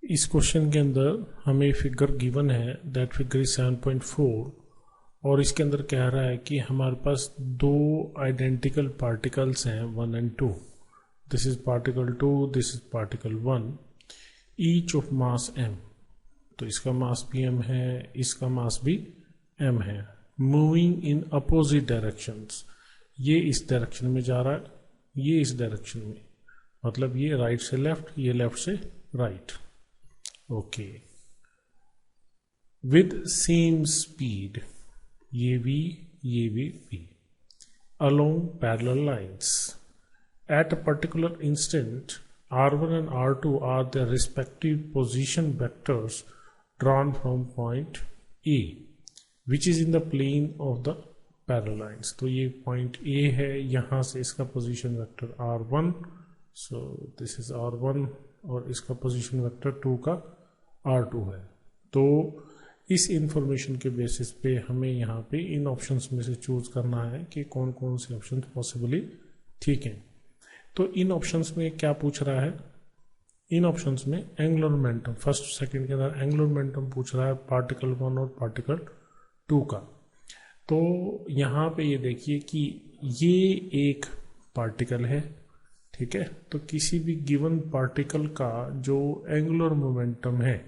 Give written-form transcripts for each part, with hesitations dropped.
इस क्वेश्चन के अंदर हमें फिगर गिवन है, दैट फिगर इज 7.4 और इसके अंदर कह रहा है कि हमारे पास दो आइडेंटिकल पार्टिकल्स हैं 1 and 2. This is particle 2, this is particle 1, each of mass m. तो इसका मास भी m है, इसका मास भी m है. मूविंग इन अपोजिट डायरेक्शंस, ये इस डायरेक्शन में जा रहा है, ये इस डायरेक्शन में, मतलब ये राइट से लेफ्ट, ये लेफ्ट से right. Okay, with same speed, ये भी v, along parallel lines. At a particular instant, r1 and r2 are their respective position vectors drawn from point A, which is in the plane of the parallel lines. तो ये point A है, यहाँ से इसका position vector r1, so this is r1, और इसका position vector 2 का r2 है. तो इस इंफॉर्मेशन के बेसिस पे हमें यहाँ पे इन ऑप्शंस में से चूज करना है कि कौन कौन से ऑप्शंस पॉसिबली ठीक हैं. तो इन ऑप्शंस में क्या पूछ रहा है? इन ऑप्शंस में एंगुलर मोमेंटम, फर्स्ट सेकंड के अंदर एंगुलर मोमेंटम पूछ रहा है पार्टिकल 1 और पार्टिकल 2 का. तो यहाँ पे ये देखिए कि ये एक पार्टिकल है, ठीक है. तो किसी भी गिवन पार्टिकल का जो एंगुलर मोमेंटम है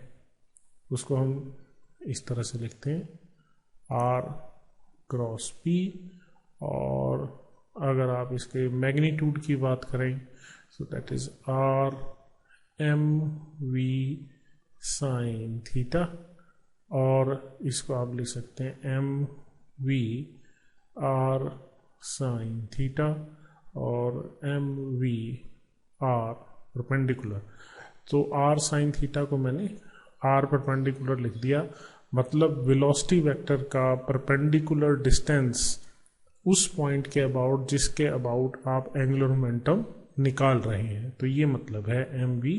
उसको हम इस तरह से लिखते हैं r क्रॉस p, और अगर आप इसके मैग्नीट्यूड की बात करें so that is r m v sine theta, और इसको आप लिख सकते हैं m v r sine theta और m v r परपेंडिकुलर. तो r साइन थीटा को मैंने r परपेंडिकुलर लिख दिया, मतलब वेलोसिटी वेक्टर का परपेंडिकुलर डिस्टेंस उस पॉइंट के अबाउट जिसके अबाउट आप एंगुलर मोमेंटम निकाल रहे हैं. तो ये मतलब है एम वी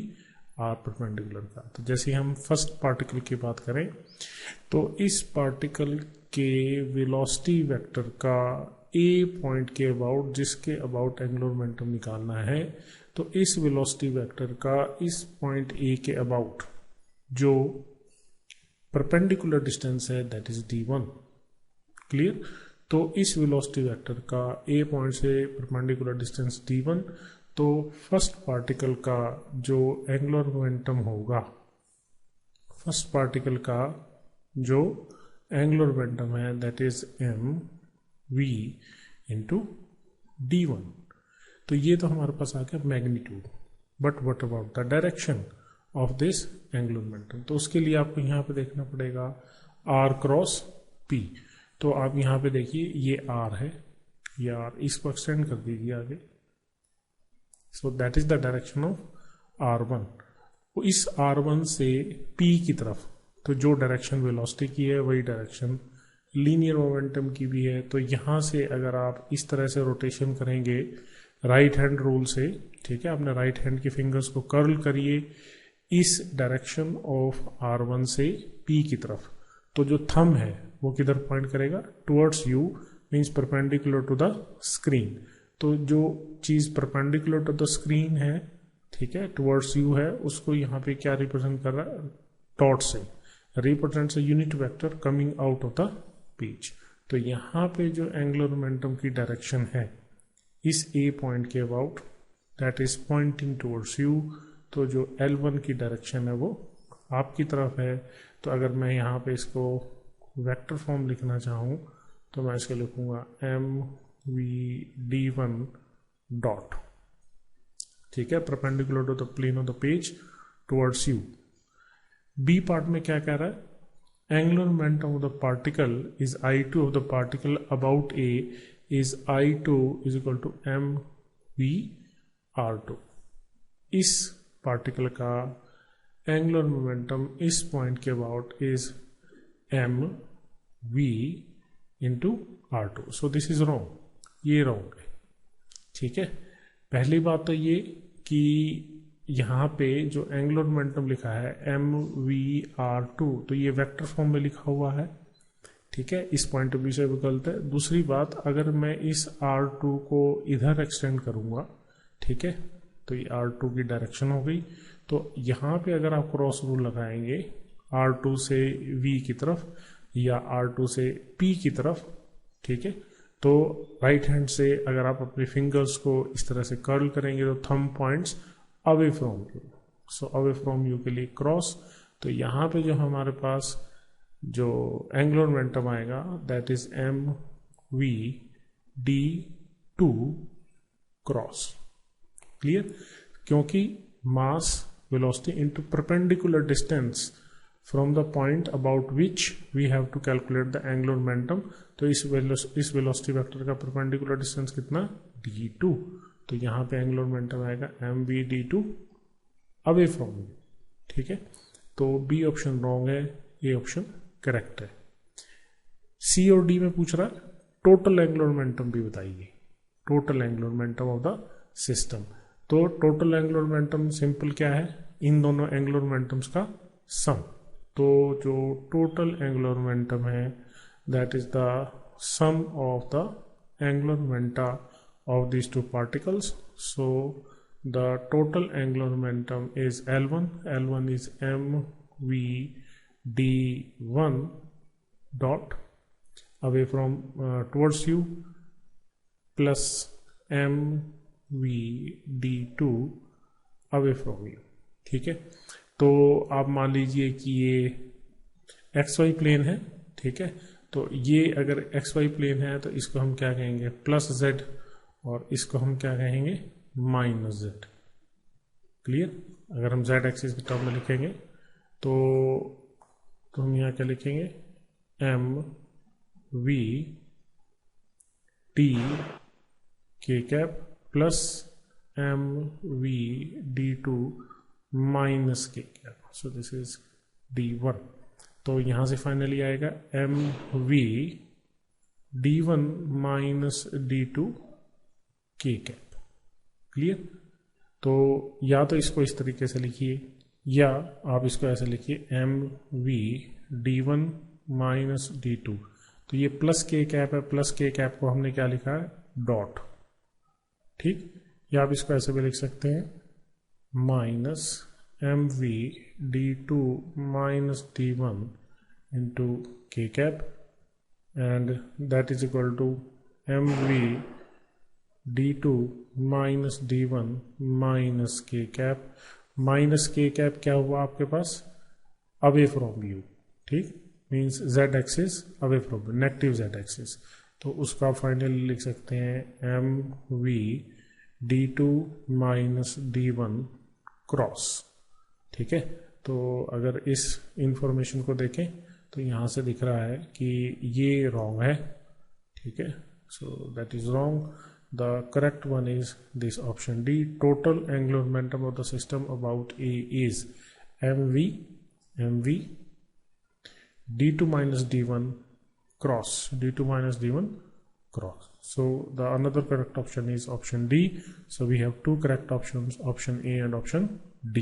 आर परपेंडिकुलर का. तो जैसे हम फर्स्ट पार्टिकल की बात करें तो इस पार्टिकल के वेलोसिटी वेक्टर का ए पॉइंट के अबाउट जिसके अबाउट एंगुलर मोमेंटम निकालना है, तो इस वेलोसिटी वेक्टर का इस पॉइंट ए के अबाउट जो परपेंडिकुलर डिस्टेंस है दैट इज d1. क्लियर? तो इस वेलोसिटी वेक्टर का ए पॉइंट से परपेंडिकुलर डिस्टेंस d1. तो फर्स्ट पार्टिकल का जो एंगुलर मोमेंटम होगा, फर्स्ट पार्टिकल का जो एंगुलर मोमेंटम है that is m v into d1. तो ये तो हमारे पास आ गया magnitude. But what about the direction of this angular momentum? तो उसके लिए आपको यहाँ पे देखना पड़ेगा r क्रॉस p. तो आप यहाँ पे देखिए ये r है, ये r, इसको एक्सटेंड कर दीजिए आगे. So that is the direction of r1. तो इस r1 से p की तरफ, तो जो डायरेक्शन वेलोसिटी की है वही डायरेक्शन लीनियर मोमेंटम की भी है. तो यहाँ से अगर आप इस तरह से रोटेशन करेंगे राइट हैंड रूल से, ठीक है, अपने राइट हैंड के फिंगर्स को कर्ल करिए इस डायरेक्शन ऑफ r1 से p की तरफ. तो जो थंब है वो किधर पॉइंट करेगा? Towards u, means perpendicular to the screen. तो जो चीज परपेंडिकुलर टू द स्क्रीन है, ठीक है, टुवर्ड्स u है, उसको यहाँ पे क्या रिप्रेजेंट कर रहा है? डॉट से represents a unit vector coming out of the page. तो यहाँ पे जो एंगुलर मोमेंटम की डायरेक्शन है इस a पॉइंट के about that is pointing towards u. तो जो L1 की डायरेक्शन है वो आपकी तरफ है. तो अगर मैं यहाँ पे इसको वेक्टर फॉर्म लिखना चाहूँ तो मैं इसको लिखूंगा m v d1 डॉट, ठीक है, perpendicular to the plane of the page towards u. B part में क्या कह रहा है? Angular momentum of the particle is i2 of the particle about a is i2 is equal to m v r2. इस particle का angular momentum इस point के about is m v into r2. So this is wrong, ये wrong है, ठीक है. पहली बात तो ये कि यहाँ पे जो एंगुलर मोमेंटम लिखा है m v r2, तो ये वेक्टर फॉर्म में लिखा हुआ है, ठीक है, इस पॉइंट ऑफ व्यू से गलत है. दूसरी बात, अगर मैं इस r2 को इधर एक्सटेंड करूंगा, ठीक है, तो ये R2 की डायरेक्शन हो गई। तो यहाँ पे अगर आप क्रॉस रूल लगाएंगे R2 से V की तरफ या R2 से P की तरफ, ठीक है, तो राइट हैंड से अगर आप अपने फिंगर्स को इस तरह से कर्ल करेंगे तो thumb points away from you, so away from you के लिए क्रॉस। तो यहाँ पे जो हमारे पास जो एंगुलर मोमेंटम आएगा that is mv/d2 cross. Clear? क्योंकि mass velocity into perpendicular distance from the point about which we have to calculate the angular momentum. तो इस वेलोसिटी वेक्टर का परपेंडिकुलर डिस्टेंस कितना? d2। तो यहाँ पे एंगुलर मोमेंटम आएगा mv/d2 अवे फ्रॉम यू। ठीक है, तो बी ऑप्शन रॉन्ग है, ए ऑप्शन करेक्ट है। सी और डी में पूछ रहा है टोटल एंगुलर मोमेंटम भी बताइए, total angular momentum of the system. तो टोटल एंगुलर मोमेंटम सिंपल क्या है? इन दोनों एंगुलर मोमेंटम्स का सम। तो जो टोटल एंगुलर मोमेंटम है that is the sum of the angular momenta of these two particles. So the total angular momentum is L1. L1 is mv/d1 dot away from towards you plus mv/d2 away from you. ठीक है, तो आप मान लीजिए कि ये XY plane है, ठीक है, तो ये अगर XY प्लेन है तो इसको हम क्या कहेंगे? प्लस Z, और इसको हम क्या कहेंगे? Minus Z। क्लियर? अगर हम Z एक्सिस के टर्म में लिखेंगे तो हम यहाँ क्या लिखेंगे? mv/d plus mv/d2 minus k cap. So this is d1। तो यहाँ से फाइनली आएगा mv/d1 minus d2 k cap. Clear? तो या तो इसको इस तरीके से लिखिए या आप इसको ऐसे लिखिए mv/d1 माइनस d2। तो ये प्लस k कैप है, प्लस k कैप को हमने क्या लिखा है? डॉट। ठीक, या आप इसको ऐसे भी लिख सकते हैं minus mv/d2 minus d1 into k cap and that is equal to mv/d2 minus d1 minus k cap. Minus k cap क्या हुआ आपके पास? Away from you. ठीक, means z axis away from, negative z axis. तो उसका finally लिख सकते हैं mv/d2 माइनस d1 क्रॉस। ठीक है, तो अगर इस इंफॉर्मेशन को देखें तो यहाँ से दिख रहा है कि ये रॉन्ग है। ठीक है, so that is wrong. The correct one is this option D. Total angular momentum of the system about A is mv/d2 minus d1 cross, d2 minus d1 cross. So the another correct option is option D. So we have two correct options, option A and option D.